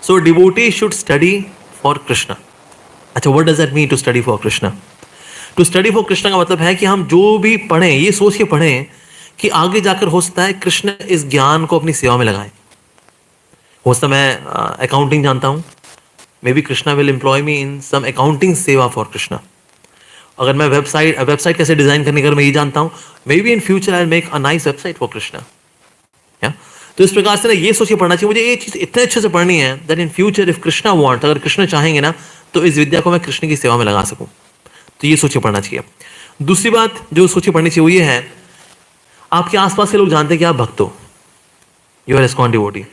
So devotee should study for Krishna. अच्छा, what does that mean to study for Krishna? To study for Krishna का मतलब है कि हम जो भी पढ़ें ये सोच के पढ़ें कि आगे जाकर हो सकता है कृष्ण इस ज्ञान को अपनी सेवा में लगाएं। हो सकता मैं अकाउंटिंग जानता हूं, may be Krishna will employ me in some accounting seva for Krishna. अगर मैं वेबसाइट कैसे डिजाइन करने का मैं ये जानता हूं, may be in future I make a nice website for Krishna. तो इस प्रकार से ना ये सोच के पढ़ना चाहिए, मुझे ये चीज इतने अच्छे से पढ़नी है that in future if Krishna want, अगर कृष्ण चाहेंगे ना तो इस विद्या को मैं कृष्ण की सेवा में लगा सकूं। तो ये सोच के पढ़ना चाहिए। दूसरी बात जो सोच के पढ़नी चाहिए वो ये है, आपके आसपास के लोग जानते हैं कि आप भक्त हो, यू आर इस्कॉन डिवोटी।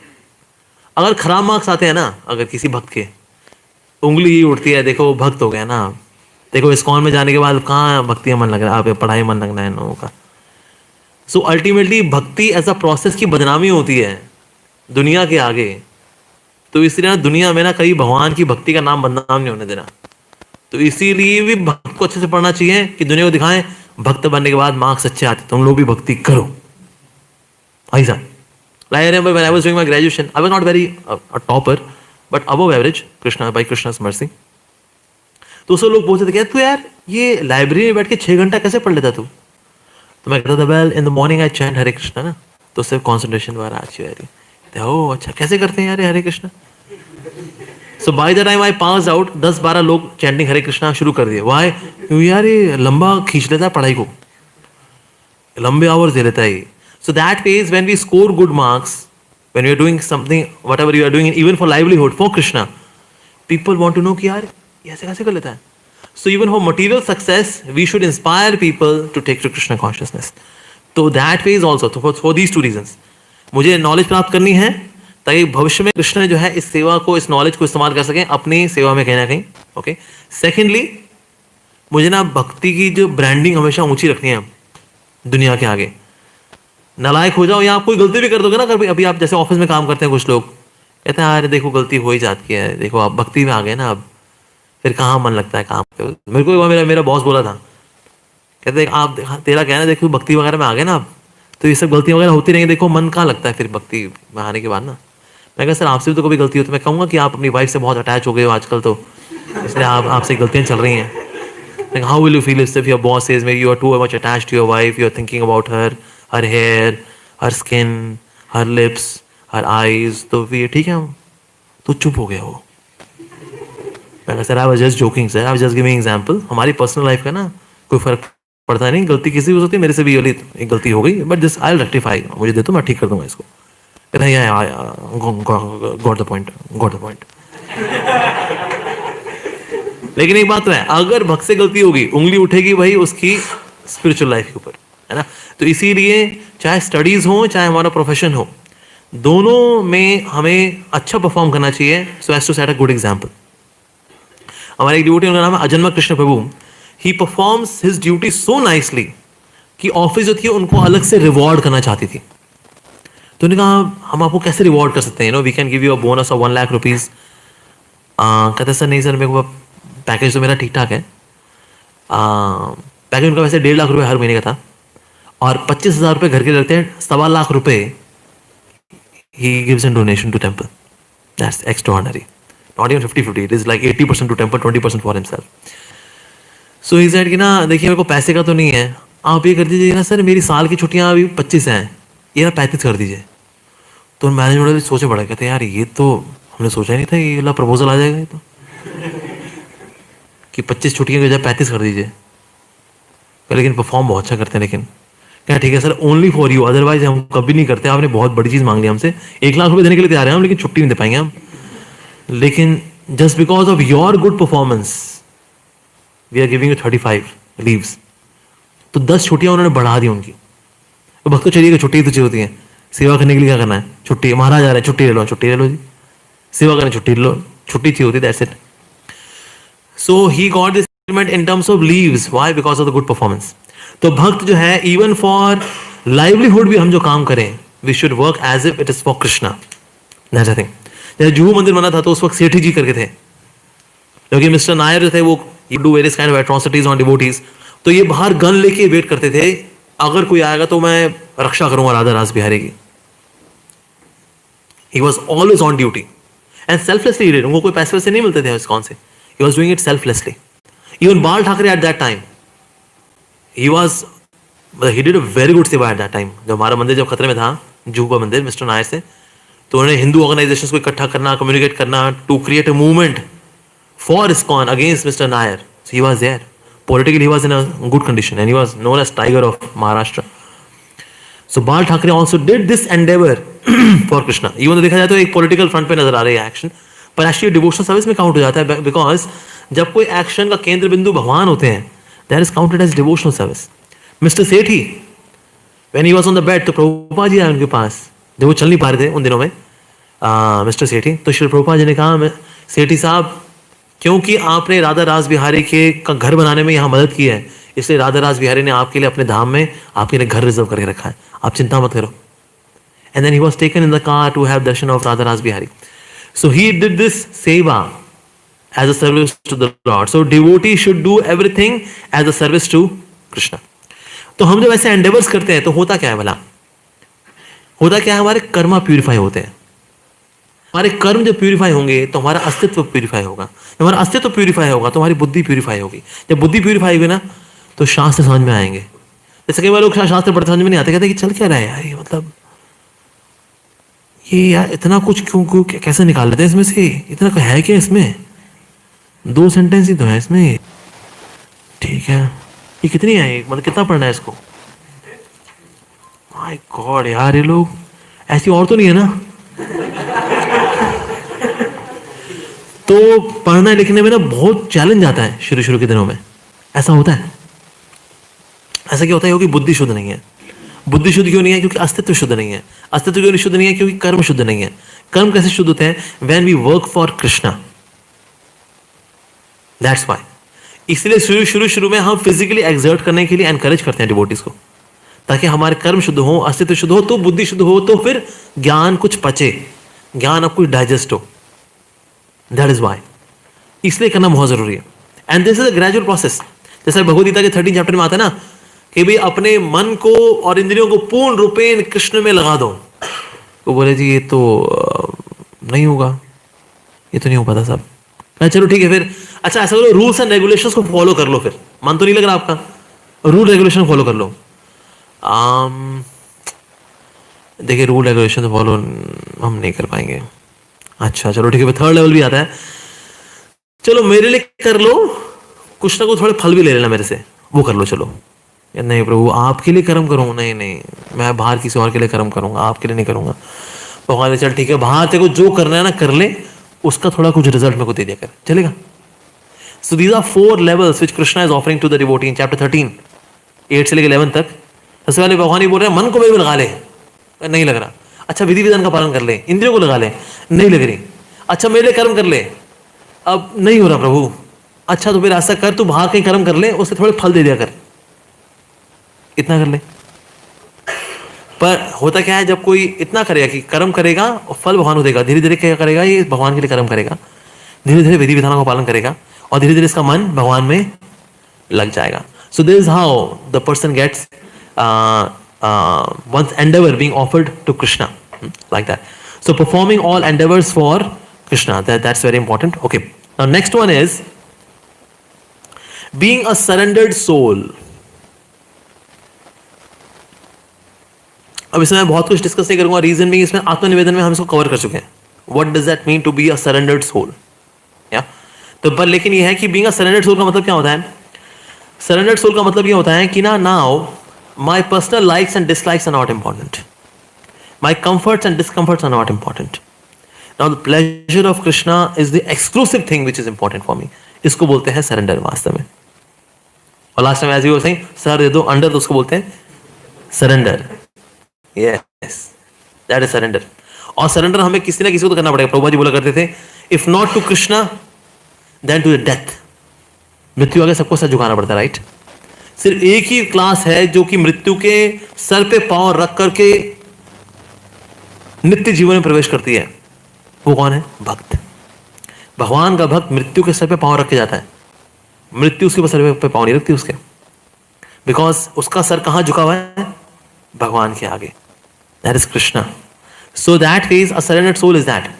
अगर खराब मार्क्स आते हैं ना, अगर किसी भक्त के, उंगली ही उठती है, देखो भक्त हो गया ना, देखो इस्कॉन में जाने के बाद कहाँ भक्ति में मन लग रहा है, आप पढ़ाई मन लगना है इन लोगों का। सो अल्टीमेटली भक्ति एज अ प्रोसेस की बदनामी होती है दुनिया के आगे। तो इसलिए ना दुनिया में ना कहीं भगवान की भक्ति का नाम बदनाम नहीं होने देना। तो इसीलिए भी भक्त को अच्छे से पढ़ना चाहिए कि दुनिया को दिखाएं भक्त बनने के बाद मार्क्स अच्छे आते, तुम लोग भी भक्ति करो। ऐसा like I remember when I was doing my graduation, I was not very a topper, but above average, Krishna by Krishna's mercy. तो सब लोग पूछते थे कि तू यार ये लाइब्रेरी में बैठ के 6 घंटा कैसे पढ़ लेता तू? तो मैं कहता था well in the morning I chant Hare Krishna ना, तो सिर्फ कॉन्सेंट्रेशन वगैरह अच्छी है। ओह अच्छा, कैसे करते हैं यार Hare Krishna? So by the time I pass out 10-12 लोग चैंटिंग हरे कृष्णा शुरू कर दिए। वाई? क्यों यार ये लंबा खींच लेता है पढ़ाई को, लंबे आवर्स दे लेता है ये। So that ways when we score good marks, when we are doing something, whatever you are doing, even for livelihood, for Krishna, people want to know कि यार ये ऐसे कैसे कर लेता है। So even for material success, we should inspire people to take to Krishna consciousness. So that ways also, so for these two reasons, मुझे knowledge प्राप्त करनी है ताकि भविष्य में कृष्ण जो है इस सेवा को, इस knowledge को इस्तेमाल कर सकें अपनी सेवा में कहीं ना कहीं। Okay. Secondly, मुझे ना भक्ति की जो ब्रांडिंग हमेशा ऊंची रखनी है दुनिया के आगे। नालायक हो जाओ या आप कोई गलती भी कर दोगे ना, अगर अभी आप जैसे ऑफिस में काम करते हैं, कुछ लोग कहते हैं यार देखो गलती हो ही जाती है, देखो आप भक्ति में आ गए ना अब फिर कहाँ मन लगता है काम पे। मेरे को मेरा बॉस बोला था, कहते आप तेरा कहना देखो भक्ति वगैरह में आ गए ना अब तो ये सब गलतियां वगैरह होती रहेंगी, देखो मन कहाँ लगता है फिर भक्ति में आने के बाद ना। मैं कहा सर आपसे भी तो कभी गलती हो, तो मैं कहूँगा कि आप अपनी वाइफ से बहुत अटैच हो गए हो आजकल, तो इसलिए आपसे गलतियाँ चल रही हैं। Like how will you feel if your boss says maybe you are too much attached to your wife, you are thinking about her, her hair, her skin, her lips, her eyes, तो फिर ठीक है हम तो चुप हो गया वो। मैंने sir I was just joking sir, I was just giving example. हमारी पर्सनल लाइफ का ना कोई फर्क पड़ता नहीं, गलती किसी को होती है, मेरे से भी वाली एक गलती हो गई, but this I will rectify, मुझे दे दो मैं ठीक कर दूंगा इसको। कहता है गॉट द पॉइंट। लेकिन एक बात तो है, अगर भक्त से गलती होगी उंगली उठेगी भाई उसकी स्पिरिचुअल लाइफ के ऊपर, है ना। तो इसीलिए चाहे स्टडीज हो चाहे हमारा प्रोफेशन हो, दोनों में हमें अच्छा परफॉर्म करना चाहिए so as to set a good example. हमारे एक ड्यूटी, उनका नाम है Ajanma Krishna Prabhu. He performs his duty so nicely कि ऑफिस जो थी उनको अलग से रिवॉर्ड करना चाहती थी। तो उन्होंने कहा हम आपको कैसे रिवॉर्ड कर सकते हैं, we can give you a bonus of 1 lakh rupees. कहते सर नहीं सर मेरे को पैकेज तो मेरा ठीक ठाक है। पैकेज उनका वैसे 1.5 लाख रुपए हर महीने का था और 25,000 रुपये घर के लगते हैं, 1.25 लाख रुपए he gives in donation to temple. That's extraordinary. Not even 50-50. It is like 80% to temple, 20% for himself. So he said कि ना देखिए मेरे को पैसे का तो नहीं है, आप ये कर दीजिए ना सर, मेरी साल की छुट्टियां अभी 25 हैं, ये ना 35 कर दीजिए। तो मैनेजमेंट भी सोचे पड़ा, कहते यार ये तो हमने सोचा ही नहीं था ये वाला प्रपोजल आ जाएगा ये तो कि 25 छुट्टियों की बजाय 35 कर दीजिए। लेकिन परफॉर्म बहुत अच्छा करते हैं। लेकिन क्या ठीक है sir only for you, otherwise हम कभी नहीं करते। आपने बहुत बड़ी चीज मांग ली हमसे, 1 लाख रुपए देने के लिए तैयार हैं हम, लेकिन छुट्टी नहीं दे पाएंगे हम। लेकिन just because of your good performance we are giving you 35 leaves. तो 10 छुट्टियां उन्होंने बढ़ा दी उनकी। तो भक्त तो चलिए छुट्टी तो चाहिए होती है, सेवा करने के लिए क्या करना है, छुट्टी। महाराज आ रहे हैं छुट्टी ले लो, छुट्टी ले लो जी। सेवा करें छुट्टी ले लो, छुट्टी चाहिए होती, that's it. So he got this treatment in terms of leaves. Why? Because of the good performance. तो भक्त जो है even for livelihood भी हम जो काम करें, we should work as if it is for Krishna. That's the thing. जैसे जुहू मंदिर बना था तो उस वक्त सेठी जी करके थे, क्योंकि मिस्टर नायर जो थे वो do various kind of atrocities on devotees. तो ये बाहर गन लेके वेट करते थे, अगर कोई आएगा तो मैं रक्षा करूंगा राधा रास बिहारी की। He was always on duty. And selflessly he did, उनको कोई पैसे वैसे नहीं मिलते थे कौन से, he was doing it selflessly. Even Bal Thackeray at that time he was, he did a very good seva at that time. जब हमारा मंदिर जब खतरे में था, जुहू का मंदिर मिस्टर नायर से, तो उन्होंने हिंदू ऑर्गेनाइजेशंस को इकट्ठा करना, कम्युनिकेट करना, to create a movement for ISKCON against mister Nair. So he was there. Politically, he was in a good condition, and he was known as Tiger of Maharashtra. So Bal Thackeray also did this endeavor for Krishna. Even though देखा जाए तो एक political front पे नजर आ रही है action, पर actually devotional service में काउंट हो जाता है, बिकॉज जब कोई एक्शन का केंद्र बिंदु भगवान होते हैं, that is counted as devotional service. Mister Sethi, when he was on the bed, तो प्रभुपाद जी आए उनके पास, जब वो चल नहीं पा रहे थे उन दिनों में, मिस्टर सेठी, तो श्री प्रभुपाद जी ने कहा, सेठी साहब, क्योंकि आपने राधा रास बिहारी के का घर बनाने में यहाँ मदद की है, इसलिए राधा रास बिहारी ने आपके लिए अपने धाम में आपके लिए घर रिजर्व करके रखा है, आप चिंता मत करो. And then he was taken in the car to have darshan of Radha Ras Bihari. So he did this seva as a service to the lord. So devotee should do everything as a service to Krishna. तो हम जब ऐसे एंडेवर्स करते हैं तो होता क्या है भला, होता क्या है, हमारे कर्मा प्यूरिफाई होते हैं. हमारे कर्म जब प्यूरिफाई होंगे तो हमारा अस्तित्व प्यूरिफाई होगा. जब हमारा अस्तित्व प्यूरिफाई होगा तो हमारी बुद्धि प्यूरिफाई होगी. जब बुद्धि प्यूरिफाई होगी ना, तो शास्त्र समझ में आएंगे. जैसे कई बार लोग शास्त्र पढ़ते समझ में नहीं आते, कहते कि चल क्या रहा है यार, ये मतलब ये यार इतना कुछ क्यों कैसे निकाल लेते हैं इसमें से, इतना है क्या इसमें, 2 सेंटेंस ही तो है इसमें, ठीक है, ये कितनी है, मतलब कितना पढ़ना है इसको. माय गॉड यार, ये लोग ऐसी और तो नहीं है ना. तो पढ़ना लिखने में ना बहुत चैलेंज आता है शुरू के दिनों में, ऐसा होता है. ऐसा क्या होता है, क्योंकि बुद्धि शुद्ध नहीं है. बुद्धि शुद्ध क्यों नहीं है, क्योंकि अस्तित्व शुद्ध नहीं है. अस्तित्व क्यों शुद्ध नहीं है, क्योंकि कर्म शुद्ध नहीं है. कर्म कैसे शुद्ध होते हैं, when we work for Krishna, that's why. इसलिए शुरू में हम फिजिकली एक्सर्ट करने के लिए एनकरेज करते हैं डिवोटीज को, ताकि हमारे कर्म शुद्ध हो, अस्तित्व शुद्ध हो, तो बुद्धि शुद्ध हो, तो फिर ज्ञान कुछ पचे, ज्ञान अब कुछ डाइजेस्ट हो. दैट इज वाई, इसलिए करना बहुत जरूरी है. And this is a gradual process. जैसे भगवद गीता के 13 चैप्टर में आता है ना, कि भाई अपने मन को और इंद्रियों को पूर्ण रूपेण कृष्ण में लगा दो. तो बोले जी ये तो नहीं होगा, ये तो नहीं हो पाता साहब. चलो ठीक है फिर, अच्छा ऐसा करो, रूल्स एंड रेगुलेशंस को फॉलो कर लो. फिर मन तो नहीं लग रहा आपका, रूल रेगुलेशन फॉलो कर लो. देखिए रूल रेगुलेशन तो फॉलो हम नहीं कर पाएंगे. अच्छा चलो ठीक है, थर्ड लेवल भी आता है, चलो मेरे लिए कर लो, कुछ ना कुछ थोड़े फल भी ले लेना मेरे से, वो कर लो. चलो नहीं प्रभु आपके लिए कर्म करूँ, नहीं मैं बाहर किसी और के लिए कर्म करूंगा, आपके लिए नहीं करूंगा. भगवान चल ठीक है, बाहर तेरे को जो करना है ना कर ले, उसका थोड़ा कुछ रिजल्ट मेरे को दे दिया कर, चलेगा. So these are 4 levels which Krishna is offering to the devotee in chapter 13, 8 से लेकर 11 तक. सबसे पहले भगवान ही बोल रहे हैं मन को भी लगा ले, नहीं लग रहा. अच्छा विधि विधान का पालन कर ले, इंद्रियों को लगा ले, नहीं लग रही. अच्छा मेरे लिए कर्म कर ले, अब नहीं हो रहा प्रभु. अच्छा तो फिर ऐसा कर, तू बाहर कहीं कर्म कर ले, उससे थोड़े फल दे दिया कर, इतना कर ले. पर होता क्या है, जब कोई इतना करेगा कि कर्म करेगा और फल भगवान को देगा, धीरे धीरे क्या करेगा, ये भगवान के लिए कर्म करेगा, धीरे धीरे विधि विधानों का पालन करेगा, और धीरे धीरे इसका मन भगवान में लग जाएगा. So this is how the person gets one's endeavor being offered to Krishna, like that. So performing all endeavors for Krishna, that's very important. Okay, now next one is being a surrendered soul. अब इसमें मैं बहुत कुछ discuss नहीं करूंगा, reason भी इसमें आत्मनिवेदन में हम इसको कवर कर चुके हैं. What does that mean to be a surrendered soul? या तो पर लेकिन ये है कि being a surrendered soul का मतलब क्या होता है. Surrendered soul का मतलब ये होता है कि ना, now my personal likes and dislikes are not important. My comforts and discomforts are not important. Now the pleasure of Krishna is the exclusive thing which is important for me. इसको बोलते हैं surrender वास्तव में. और last time ऐसे ही saying sir दे दो under, तो उसको बोलते हैं surrender. Yes, that is surrender. और surrender हमें किसी ना किसी को तो करना पड़ेगा. प्रभुपाद जी बोला करते थे, if not to Krishna, then to the death. मृत्यु आगे सबको सर झुकाना पड़ता है, राइट. सिर्फ एक ही क्लास है जो कि मृत्यु के सर पे पांव रख करके नित्य जीवन में प्रवेश करती है. वो कौन है, भक्त. भगवान का भक्त मृत्यु के सर पे पांव रख के जाता है, मृत्यु उसके सर पे पांव नहीं रखती उसके, बिकॉज उसका सर कहां झुका हुआ है, भगवान के आगे. That is Krishna. So that is a surrendered soul is that.